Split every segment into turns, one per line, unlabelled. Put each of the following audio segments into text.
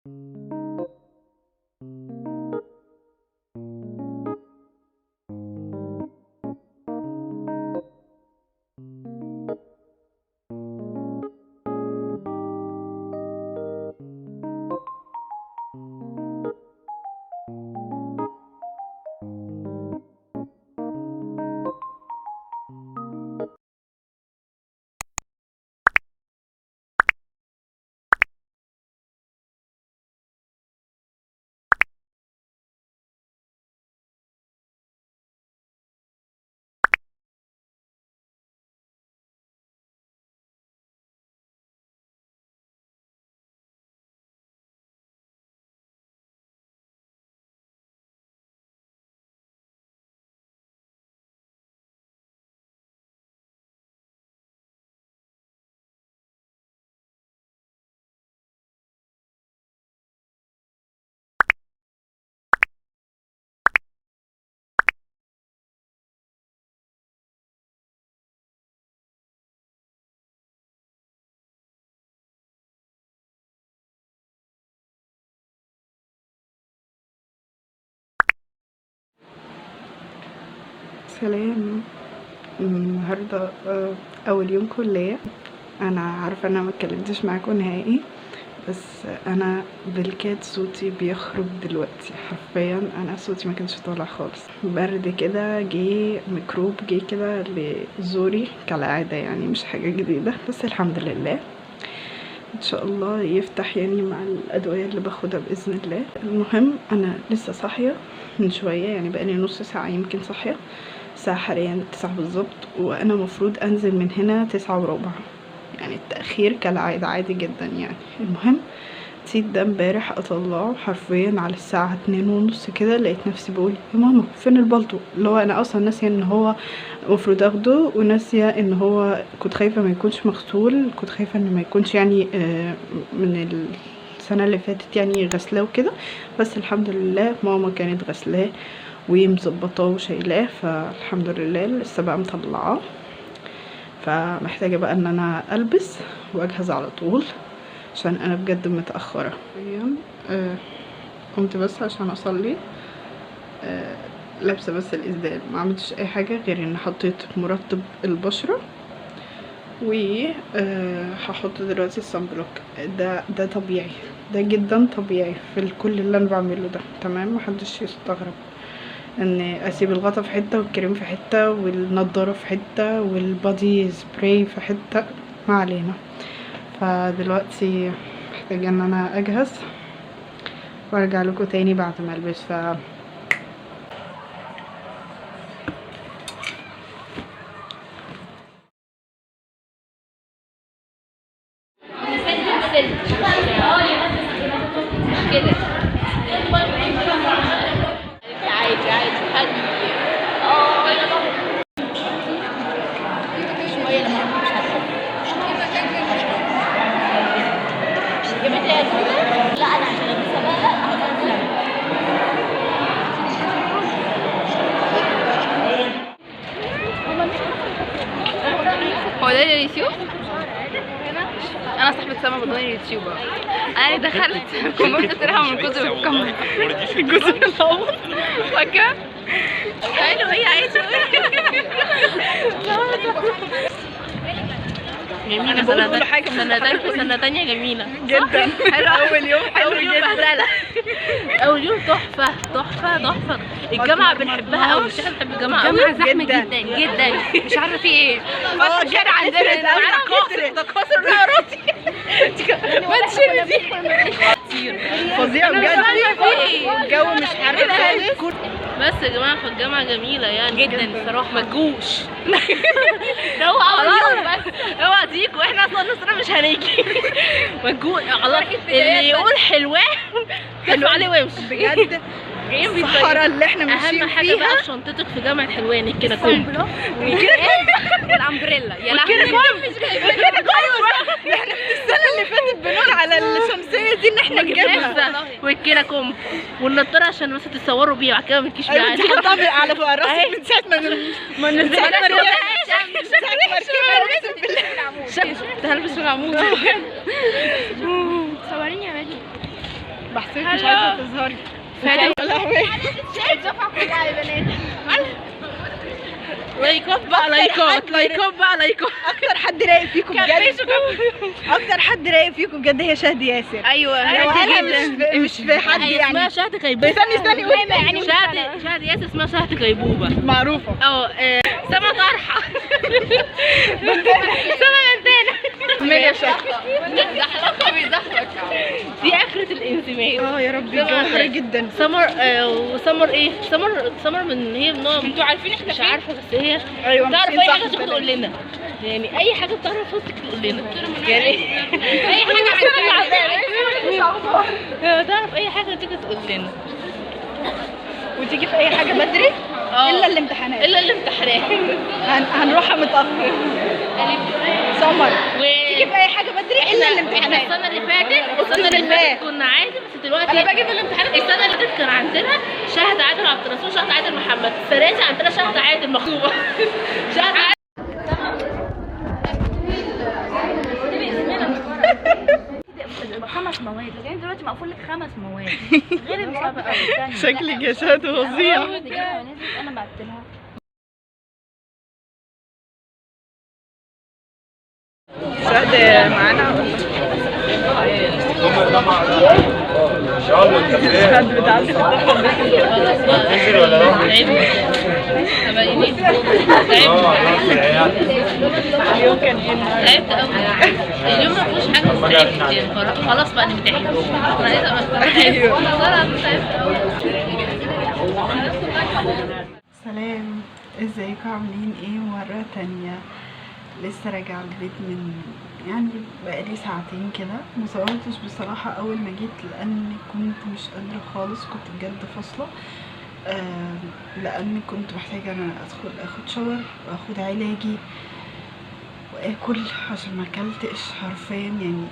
سلام. النهارده اول يوم كليه. انا عارفه ان انا ما اتكلمتش معاكم نهائي، بس انا بالكاد صوتي بيخرج دلوقتي حرفيا. انا صوتي ما كانش طالع خالص، برد كده، جه ميكروب جه كده لزوري كالعاده، يعني مش حاجه جديده، بس الحمد لله ان شاء الله يفتح يعني مع الادويه اللي باخدها باذن الله. المهم انا لسه صاحيه من شويه، يعني بقالي نص ساعه يمكن صاحيه. الساعه حاليا 9 بالظبط، وانا مفروض انزل من هنا 9:15، يعني التاخير كالعاده عادي جدا يعني. المهم نسيت ده امبارح اطلعه حرفيا على الساعه 2:30 كده، لقيت نفسي بقول يا ماما فين البلطو، اللي هو انا اصلا ناسيه ان هو المفروض اخده، وناسيه ان هو كنت خايفه ما يكونش مغسول، كنت خايفه ان ما يكونش يعني من السنه اللي فاتت يعني غسلاه وكده. بس الحمد لله ماما كانت غسلاه ومظبطاه وشايلاه، فالحمد لله لسه بقى مطلعاه. فمحتاجه بقى ان انا البس واجهز على طول عشان انا بجد متاخره. قمت بس عشان اصلي، لابسه بس الاسدال، ما عملتش اي حاجه غير ان حطيت مرطب البشره، و هحط دلوقتي الصن بلوك. ده طبيعي، ده جدا طبيعي في كل اللي انا بعمله ده، تمام؟ محدش يستغرب ان اسيب الغطا في حته والكريم في حته والنضاره في حته والبادي سبراي في حته، ما علينا. فدلوقتي محتاجه ان انا اجهز وارجع لكم تاني بعد ما البس.
هو ده اليوتيوب؟ انا صاحبة سما بدون اليوتيوبر. انا دخلت كومنت ترحم من الجزء الكاميرا، الجزء الاول فاكرة؟ حلو، هي عايزة جميلة. سنة تانية جميلة جدا. حلو. أول يوم حلو جدا. أول يوم تحفة تحفة تحفة. الجامعة بنحبها أوي، مش احنا بنحب الجامعة أوي. الجامعة زحمة جدا جدا، مش عارفة في ايه. كان عندنا معانا قاصر، ده قاصر ناراتي. ما تشيل دي كتير فظيع بجد. الجو مش عارفة خالص. بس يا جماعة فالجامعة جميلة يعني جدا الصراحة. ما تجوش هو أول يوم بس، اوعى تيجوا، واحنا اصلا نصنا مش هنيجي. ما تجوش اللي يقول حلوان حلو عليه ويمشي بجد. الصحراء اللي احنا ماشيين فيها. اهم حاجه بقى شنطتك في جامعه حلوان الكده كوم والامبريلا. يا لهوي مش جايبين. ايوه احنا من السنه اللي فاتت بنقول على الشمسيه دي ان احنا نجيبها، والكده كوم والنضاره عشان بس تتصوروا بيها، وبعد كده ما تجيش بيها. دي حطها على فوق راسك من ساعه ما نزلنا. هلبس في العمود. صوريني يا بنتي.
بحسك مش عايزه تظهري.
فادي
الدفعه كلها يا بنات.
لايكات بقى، لايكات بقى، لايكات.
اكتر حد رايق فيكم بجد، اكتر حد رايق فيكم بجد هي شهد ياسر.
ايوه
مش في حد
اسمها
يعني.
شهد غيبوبه.
استني
يعني
شهد ياسر اسمها شهد غيبوبه
معروفه.
سما طرحه. سما بنتانه.
ميجا شهد.
دي اخرة الانتماء.
يا ربي الجو حر جدا.
سمر وسمر ايه؟ سمر من هي من نوع. انتوا عارفين احنا مش عارفه، بس هي
ايوه
تعرف اي حاجه تيجي تقول لنا. يعني اي حاجه بتعرف تقول لنا. يعني اي حاجه تعرف اي حاجه تيجي تقول لنا.
وتيجي في اي حاجه بدري الا الامتحانات. هنروحها متاخر. سمر تيجي في اي حاجه بدري الا الامتحانات.
السنه اللي فاتت كنا عادي، بس دلوقتي
انا باجي في الامتحانات.
السنه اللي فاتت كان عندنا شهد عادل عبد الرسول، شهد عادل محمد. السنه دي عندنا شهد عادل مخطوبه. شهد عادل.
خمس مواد، لكن دلوقتي مقفول لك 5 مواد غير المسابقه الثانيه.
شكلك يا شهد فظيع.
انا بعت لها
شهد معانا. شهد بتاع
تنزل ولا لا؟
اليوم كان ايه؟
تعبت قوي. اليوم ما فيهوش حاجه تعبت. خلاص بقى نمتحن.
سلام، ازيكم عاملين ايه؟ مرة تانية لسه راجعة البيت من يعني بقالي ساعتين كده. مصورتش بصراحة اول ما جيت لاني كنت مش قادرة خالص، كنت بجد فاصلة. لاني كنت محتاجة ان ادخل اخد شاور واخد علاجي واكل عشان ما اكلتش حرفيا يعني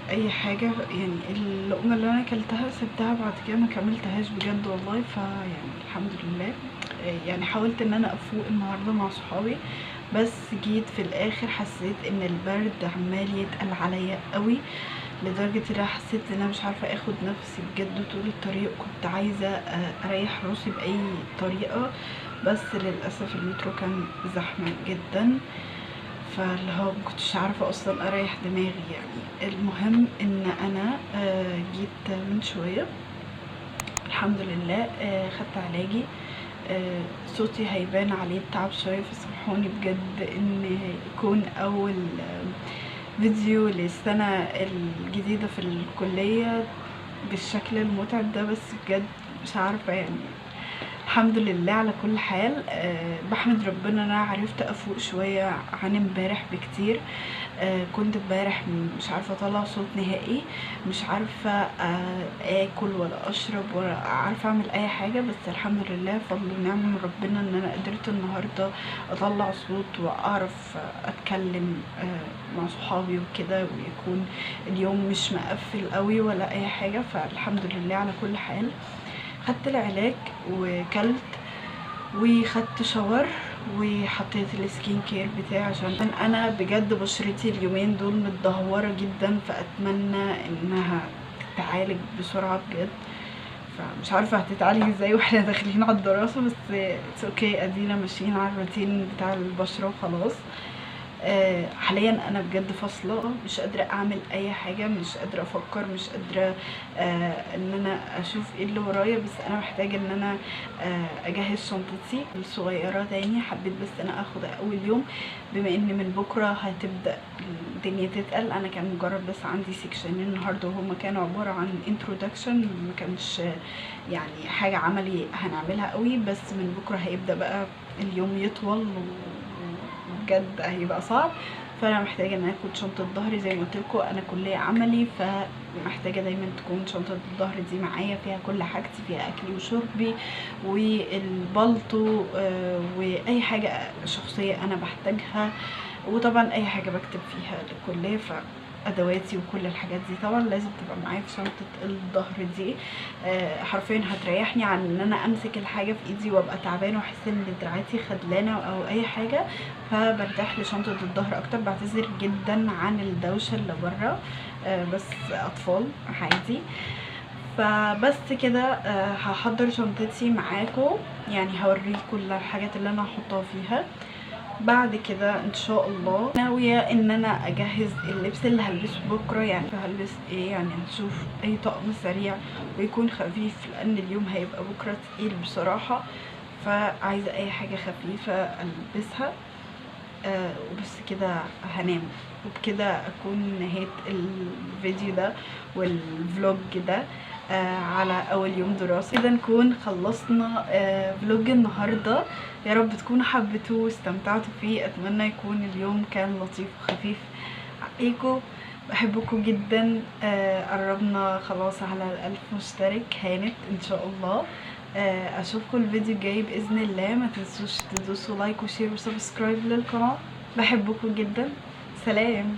اي حاجة. يعني اللقمة اللي انا اكلتها سبتها بعد كده ما كملتهاش بجد والله. فيعني الحمد لله يعني حاولت ان انا افوق النهاردة مع صحابي، بس جيت في الاخر حسيت ان البرد عمال يتقل عليا قوي لدرجة ان انا حسيت ان انا مش عارفة اخد نفسي بجد طول الطريق. كنت عايزة اريح راسي باي طريقة، بس للأسف المترو كان زحمة جدا، فاللي هو مكنتش عارفة اصلا اريح دماغي يعني. المهم ان انا جيت من شوية الحمد لله، خدت علاجي. صوتي هيبان عليه التعب شوية، فسامحوني بجد ان يكون اول فيديو للسنة الجديدة في الكلية بالشكل المتعب ده، بس بجد مش عارفة يعني. الحمد لله على كل حال. بحمد ربنا انا عرفت افوق شوية عن امبارح بكتير. كنت امبارح مش عارفة اطلع صوت نهائي، مش عارفة اكل ولا اشرب ولا عارفة اعمل اي حاجة، بس الحمد لله فضل ونعمة من ربنا ان انا قدرت النهاردة اطلع صوت واعرف اتكلم مع صحابي وكده، ويكون اليوم مش مقفل قوي ولا اي حاجة. فالحمد لله على كل حال. خدت العلاج وكلت وخدت شاور وحطيت السكين كير بتاعي عشان انا بجد بشرتي اليومين دول متدهوره جدا، فاتمنى انها تتعالج بسرعه بجد. فمش عارفه هتتعالج ازاي واحنا داخلين على الدراسه، بس اتس اوكي، ادينا ماشيين على الروتين بتاع البشره وخلاص. حاليا انا بجد فاصله، مش قادره اعمل اي حاجه، مش قادره افكر، مش قادره ان انا اشوف ايه اللي ورايا. بس انا محتاجه ان انا اجهز شنطتي الصغيره تاني. حبيت بس انا اخد اول يوم بما ان من بكره هتبدا الدنيا تتقل. انا كان مجرد بس عندي سيكشنين النهارده وهما كانوا عباره عن انترودكشن، ما كانش يعني حاجه عملي هنعملها قوي. بس من بكره هيبدا بقى اليوم يطول بجد هيبقى صعب. فانا محتاجه ان اخد شنطه ظهري زي ما قلت لكم، انا كليه عملي فمحتاجه دايما تكون شنطه الظهر دي معايا، فيها كل حاجتي، فيها اكلي وشربي والبلطو واي حاجه شخصيه انا بحتاجها، وطبعا اي حاجه بكتب فيها للكليه. ادواتي وكل الحاجات دي طبعا لازم تبقى معايا في شنطه الظهر دي. حرفيا هتريحني عن ان انا امسك الحاجه في ايدي وابقى تعبانه واحس ان دراعاتي خدلانه او اي حاجه، فبرتاح لشنطه الظهر اكتر. بعتذر جدا عن الدوشه اللي بره، بس اطفال عادي. فبس كده هحضر شنطتي معاكم، يعني هوريكم الحاجات اللي انا هحطها فيها. بعد كده ان شاء الله ناويه ان انا اجهز اللبس اللي هلبسه بكره. يعني هلبس ايه؟ يعني هنشوف اي طقم سريع ويكون خفيف، لان اليوم هيبقى بكره تقيل بصراحه، فعايزه اي حاجه خفيفه البسها. وبس كده هنام، وبكده اكون نهيت الفيديو ده والفلوج ده على اول يوم دراسي. كده نكون خلصنا فلوج النهارده. يا رب تكونوا حبيتوه واستمتعتوا فيه. اتمنى يكون اليوم كان لطيف وخفيف عليكم. بحبكم جدا. قربنا خلاص على ال1000 مشترك، هانت ان شاء الله. اشوفكم الفيديو الجاي باذن الله. ما تنسوش تدوسوا لايك وشير وسبسكرايب للقناه. بحبكم جدا. سلام.